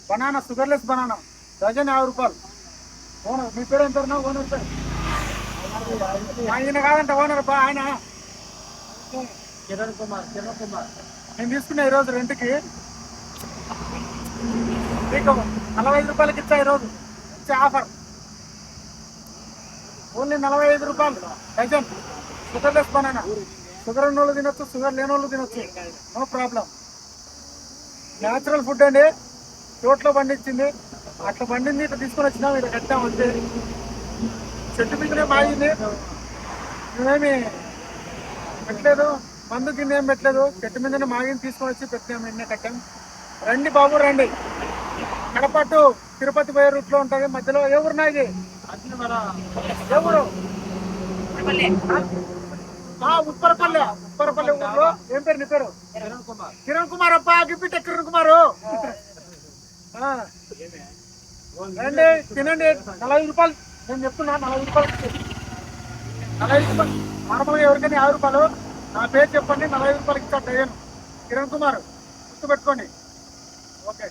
Banana sugarless banana dozen 50 రూపాయలు. Owner మీ పేరు ఎంత ఓనర్ పేరు? ఆయన కాదంట ఓనర్ ఆయన కిరణ్ కుమార్. నేను తీసుకున్నా ఈరోజు రెంట్కి మీకు 45 రూపాయలకి ఇచ్చా. ఈరోజు ఇచ్చే ఆఫర్ ఓన్లీ 45 రూపాయలు డజన్ షుగర్లెస్ బనానా. షుగర్ ఉన్న వాళ్ళు తినొచ్చు, షుగర్ లేని వాళ్ళు తినొచ్చు, నో ప్రాబ్లం. న్యాచురల్ ఫుడ్ అండి, తోటలో పండించింది. అట్లా పండింది ఇట్లా తీసుకొని వచ్చినాం, ఇట్లా కట్టాం అంతే. చెట్టు మీదనే మాగింది, మేమేమి పెట్టలేదు, మందు కింద ఏం పెట్టలేదు. చెట్టు మీదనే మాగింది తీసుకొని వచ్చి పెట్టాము, ఎన్నే కట్టాం. రండి బాబు రండి. కడప టు తిరుపతి పోయే రూట్ లో ఉంటది మధ్యలో. ఏ ఊరు నాది? ఏ ఊరు? ఉప్పరపల్లి. ఉప్పరపల్లి ఊర్లో. ఏం పేరు నీ పేరు? కిరణ్ కుమార్ అప్ప. గిప్పిట కిరణ్ కుమారు. రండి తినండి. 40 రూపాయలు నేను చెప్తున్నా, 40 రూపాయలు. 40 రూపాయలు నార్మల్గా ఎవరికైనా 50 రూపాయలు. నా పేరు చెప్పండి, 40 రూపాయలకి ఇచ్చా డజన్. కిరణ్ కుమార్ గుర్తుపెట్టుకోండి. ఓకే.